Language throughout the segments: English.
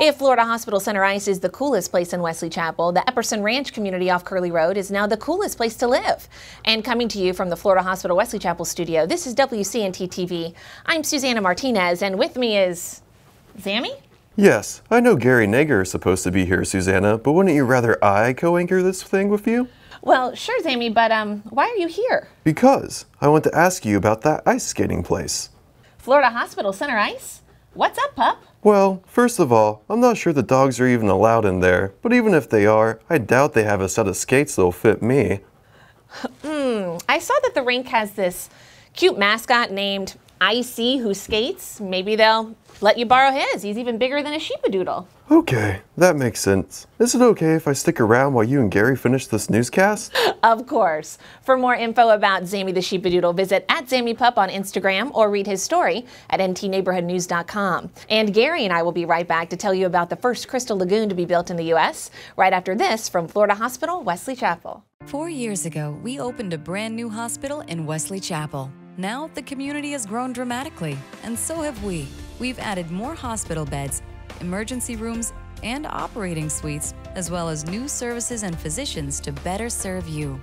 If Florida Hospital Center Ice is the coolest place in Wesley Chapel, the Epperson Ranch community off Curly Road is now the coolest place to live. And coming to you from the Florida Hospital Wesley Chapel studio, this is WCNT-tv. I'm Susanna Martinez, and with me is Sammy? Yes, I know Gary Nager is supposed to be here, Susanna, but wouldn't you rather I co-anchor this thing with you? Well, sure, Sammy, but why are you here? Because I want to ask you about that ice skating place. Florida Hospital Center Ice? What's up, pup? Well, first of all, I'm not sure the dogs are even allowed in there, but even if they are, I doubt they have a set of skates that'll fit me. I saw that the rink has this cute mascot named Icy who skates. Maybe they'll let you borrow his. He's even bigger than a sheepadoodle. Okay, that makes sense. Is it okay if I stick around while you and Gary finish this newscast? Of course. For more info about Zammy the Sheepadoodle, visit @ZammyPup on Instagram or read his story at ntneighborhoodnews.com. And Gary and I will be right back to tell you about the first Crystal Lagoon to be built in the U.S. right after this from Florida Hospital, Wesley Chapel. 4 years ago, we opened a brand new hospital in Wesley Chapel. Now, the community has grown dramatically, and so have we. We've added more hospital beds, emergency rooms, and operating suites, as well as new services and physicians to better serve you.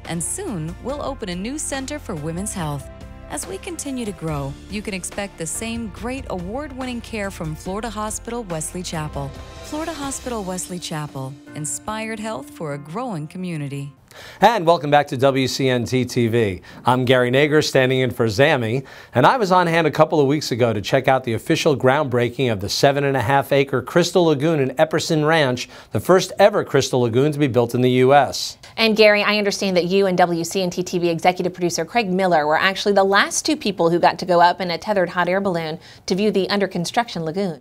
And soon, we'll open a new center for women's health. As we continue to grow, you can expect the same great award-winning care from Florida Hospital Wesley Chapel. Florida Hospital Wesley Chapel, inspired health for a growing community. And welcome back to WCNT-tv. I'm Gary Nager, standing in for Zammy, and I was on hand a couple of weeks ago to check out the official groundbreaking of the 7.5-acre Crystal Lagoon in Epperson Ranch, the first ever Crystal Lagoon to be built in the U.S. And Gary, I understand that you and WCNT-tv executive producer Craig Miller were actually the last two people who got to go up in a tethered hot air balloon to view the under construction lagoon.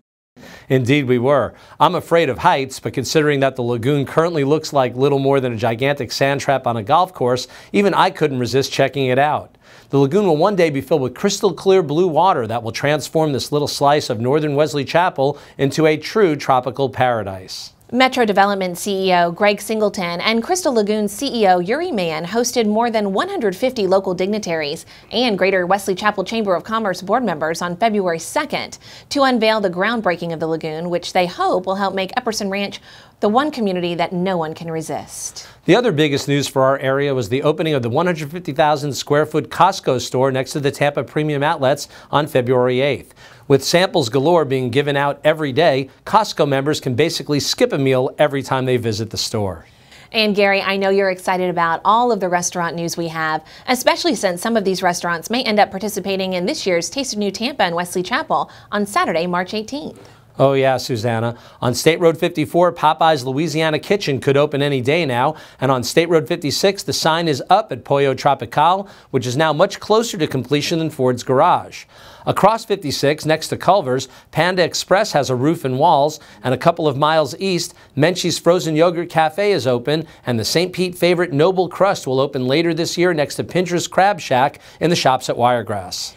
Indeed we were. I'm afraid of heights, but considering that the lagoon currently looks like little more than a gigantic sand trap on a golf course, even I couldn't resist checking it out. The lagoon will one day be filled with crystal clear blue water that will transform this little slice of northern Wesley Chapel into a true tropical paradise. Metro Development CEO Greg Singleton and Crystal Lagoon CEO Yuri Mann hosted more than 150 local dignitaries and Greater Wesley Chapel Chamber of Commerce board members on February 2nd to unveil the groundbreaking of the lagoon, which they hope will help make Epperson Ranch the one community that no one can resist. The other biggest news for our area was the opening of the 150,000 square foot Costco store next to the Tampa Premium Outlets on February 8th. With samples galore being given out every day, Costco members can basically skip a meal every time they visit the store. And Gary, I know you're excited about all of the restaurant news we have, especially since some of these restaurants may end up participating in this year's Taste of New Tampa in Wesley Chapel on Saturday, March 18th. Oh yeah, Susanna. On State Road 54, Popeye's Louisiana Kitchen could open any day now, and on State Road 56, the sign is up at Pollo Tropical, which is now much closer to completion than Ford's Garage. Across 56, next to Culver's, Panda Express has a roof and walls, and a couple of miles east, Menchie's Frozen Yogurt Cafe is open, and the St. Pete favorite Noble Crust will open later this year next to Pinter's Crab Shack in the shops at Wiregrass.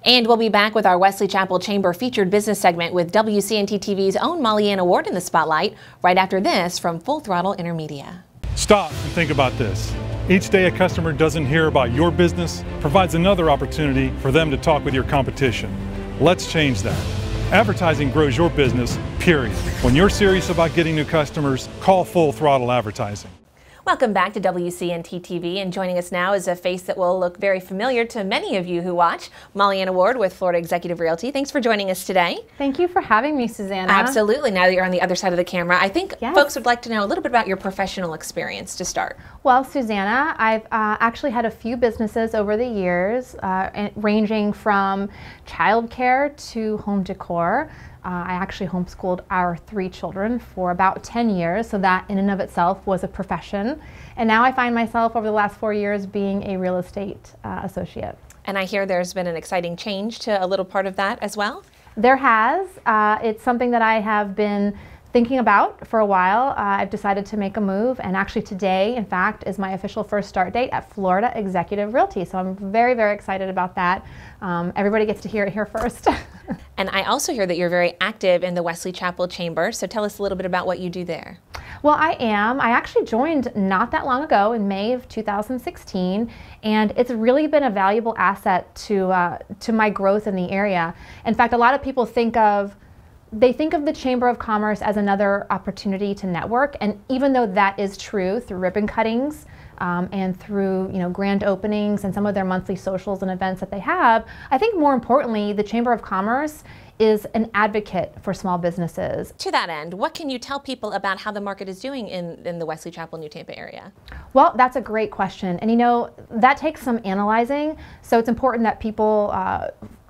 And we'll be back with our Wesley Chapel Chamber featured business segment with WCNT-tv's own Molly Ann Award in the spotlight right after this from Full Throttle Intermedia. Stop and think about this. Each day a customer doesn't hear about your business provides another opportunity for them to talk with your competition. Let's change that. Advertising grows your business, period. When you're serious about getting new customers, call Full Throttle Advertising. Welcome back to WCNT-tv, and joining us now is a face that will look very familiar to many of you who watch, Molly Ann Award with Florida Executive Realty. Thanks for joining us today. Thank you for having me, Susanna. Absolutely. Now that you're on the other side of the camera, I think Yes. folks would like to know a little bit about your professional experience to start. Well, Susanna, I've actually had a few businesses over the years, ranging from childcare to home decor. I actually homeschooled our 3 children for about 10 years, so that in and of itself was a profession. And now I find myself over the last 4 years being a real estate associate. And I hear there's been an exciting change to a little part of that as well? There has. It's something that I have been thinking about for a while. I've decided to make a move, and actually today, in fact, is my official first start date at Florida Executive Realty. So I'm very, very excited about that. Everybody gets to hear it here first. And I also hear that you're very active in the Wesley Chapel Chamber, so tell us a little bit about what you do there. Well, I am. I actually joined not that long ago in May of 2016, and it's really been a valuable asset to my growth in the area. In fact, a lot of people think of they think of the Chamber of Commerce as another opportunity to network, and even though that is true through ribbon cuttings and through grand openings and some of their monthly socials and events that they have, I think more importantly, the Chamber of Commerce is an advocate for small businesses. To that end, what can you tell people about how the market is doing in the Wesley Chapel, New Tampa area? Well, that's a great question. And that takes some analyzing. So it's important that people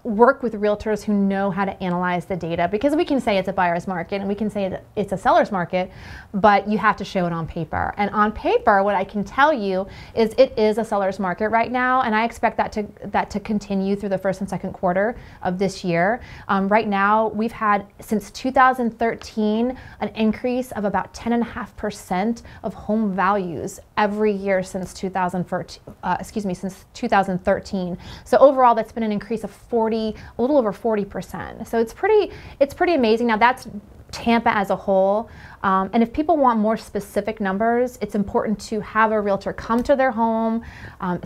work with realtors who know how to analyze the data, because we can say it's a buyer's market and we can say it's a seller's market, but you have to show it on paper. And on paper, what I can tell you is it is a seller's market right now, and I expect that to continue through the first and second quarter of this year. Right now, we've had since 2013 an increase of about 10.5% of home values every year since 2013. So overall, that's been an increase of a little over 40%. So it's pretty amazing. Now that's Tampa as a whole. And if people want more specific numbers, it's important to have a realtor come to their home,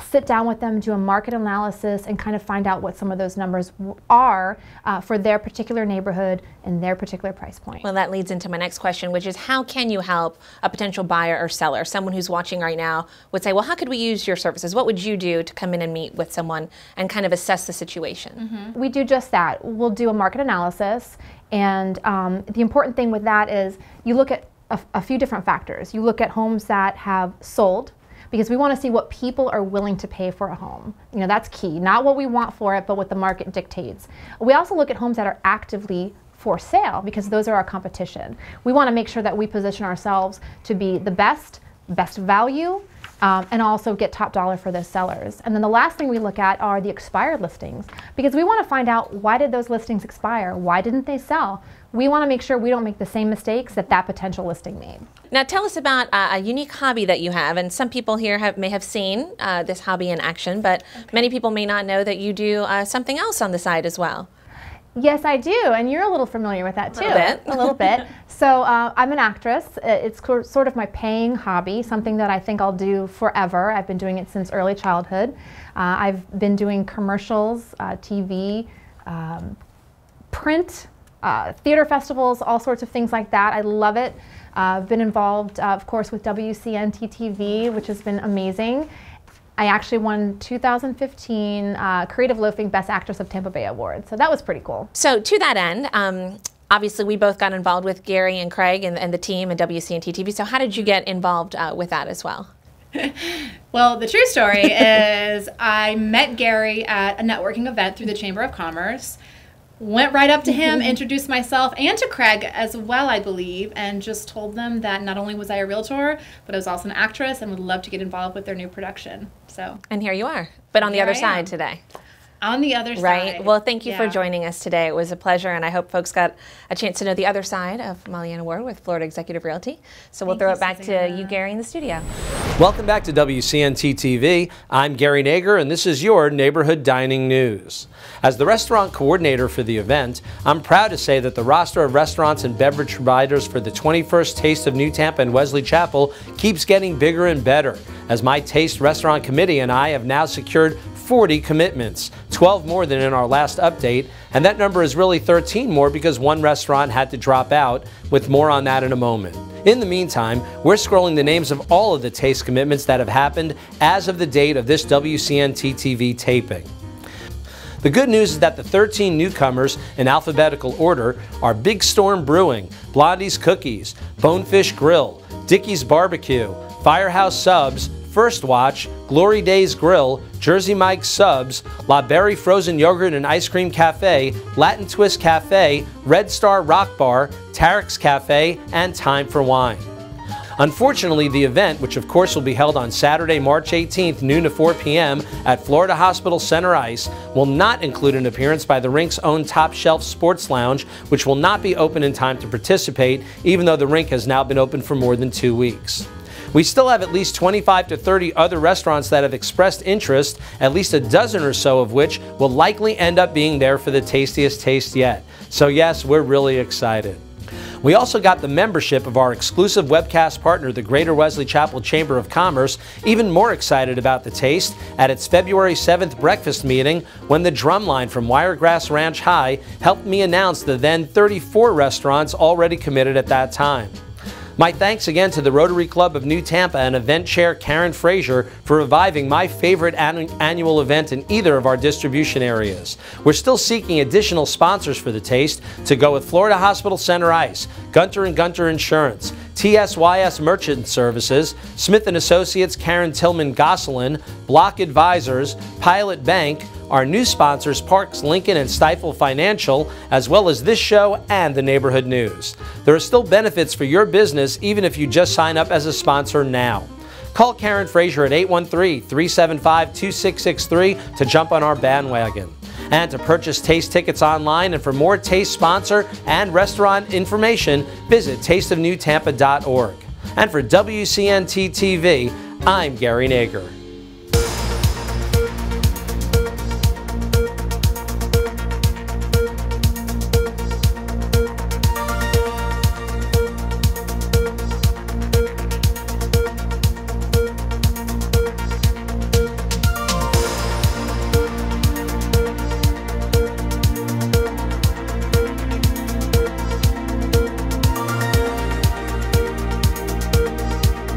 sit down with them, do a market analysis, and kind of find out what some of those numbers are for their particular neighborhood and their particular price point. Well, that leads into my next question, which is how can you help a potential buyer or seller? Someone who's watching right now would say, well, how could we use your services? What would you do to come in and meet with someone and kind of assess the situation? Mm-hmm. We do just that. We'll do a market analysis. And the important thing with that is you look at a few different factors. You look at homes that have sold, because we want to see what people are willing to pay for a home. That's key. Not what we want for it, but what the market dictates. We also look at homes that are actively for sale, because those are our competition. We want to make sure that we position ourselves to be the best value, and also get top dollar for those sellers. And then the last thing we look at are the expired listings, because we want to find out, why did those listings expire? Why didn't they sell? We want to make sure we don't make the same mistakes that potential listing made. Now tell us about a unique hobby that you have, and some people here may have seen this hobby in action, but many people may not know that you do something else on the side as well. Yes, I do, and you're a little familiar with that too. A little bit. So I'm an actress. It's sort of my paying hobby, something that I think I'll do forever. I've been doing it since early childhood. I've been doing commercials, TV, print, theater festivals, all sorts of things like that. I love it. I've been involved, of course, with WCNT-tv, which has been amazing. I actually won 2015 Creative Loafing Best Actress of Tampa Bay Award, so that was pretty cool. So to that end, obviously we both got involved with Gary and Craig and the team at WCNT-tv, so how did you get involved with that as well? Well, the true story is I met Gary at a networking event through the Chamber of Commerce. Went right up to him, introduced myself, and to Craig as well, I believe, and just told them that not only was I a realtor, but I was also an actress and would love to get involved with their new production. And here you are, but on the other side today. On the other side. Right. Well, thank you for joining us today. It was a pleasure, and I hope folks got a chance to know the other side of Maliana Ward with Florida Executive Realty. So we'll throw it back to you, Gary, in the studio. Welcome back to WCNT-TV. I'm Gary Nager, and this is your Neighborhood Dining News. As the restaurant coordinator for the event, I'm proud to say that the roster of restaurants and beverage providers for the 21st Taste of New Tampa and Wesley Chapel keeps getting bigger and better, as my Taste Restaurant Committee and I have now secured 40 commitments, 12 more than in our last update, and that number is really 13 more because one restaurant had to drop out, with more on that in a moment. In the meantime, we're scrolling the names of all of the Taste commitments that have happened as of the date of this WCNT-TV taping. The good news is that the 13 newcomers in alphabetical order are Big Storm Brewing, Blondie's Cookies, Bonefish Grill, Dickey's Barbecue, Firehouse Subs, First Watch, Glory Days Grill, Jersey Mike's Subs, La Berry Frozen Yogurt and Ice Cream Cafe, Latin Twist Cafe, Red Star Rock Bar, Tarek's Cafe, and Time for Wine. Unfortunately, the event, which of course will be held on Saturday, March 18th, noon to 4 p.m. at Florida Hospital Center Ice, will not include an appearance by the rink's own Top Shelf Sports Lounge, which will not be open in time to participate, even though the rink has now been open for more than 2 weeks. We still have at least 25 to 30 other restaurants that have expressed interest, at least a dozen or so of which will likely end up being there for the tastiest taste yet. So yes, we're really excited. We also got the membership of our exclusive webcast partner, the Greater Wesley Chapel Chamber of Commerce, even more excited about the taste at its February 7th breakfast meeting when the drumline from Wiregrass Ranch High helped me announce the then 34 restaurants already committed at that time. My thanks again to the Rotary Club of New Tampa and event chair Karen Frazier for reviving my favorite annual event in either of our distribution areas. We're still seeking additional sponsors for the taste to go with Florida Hospital Center Ice, Gunter & Gunter Insurance, TSYS Merchant Services, Smith & Associates Karen Tillman Gosselin, Block Advisors, Pilot Bank, our new sponsors Parks Lincoln and Stifel Financial, as well as this show and the Neighborhood News. There are still benefits for your business even if you just sign up as a sponsor now. Call Karen Frazier at 813-375-2663 to jump on our bandwagon. And to purchase Taste tickets online and for more Taste sponsor and restaurant information, visit tasteofnewtampa.org. And for WCNT-tv, I'm Gary Nager.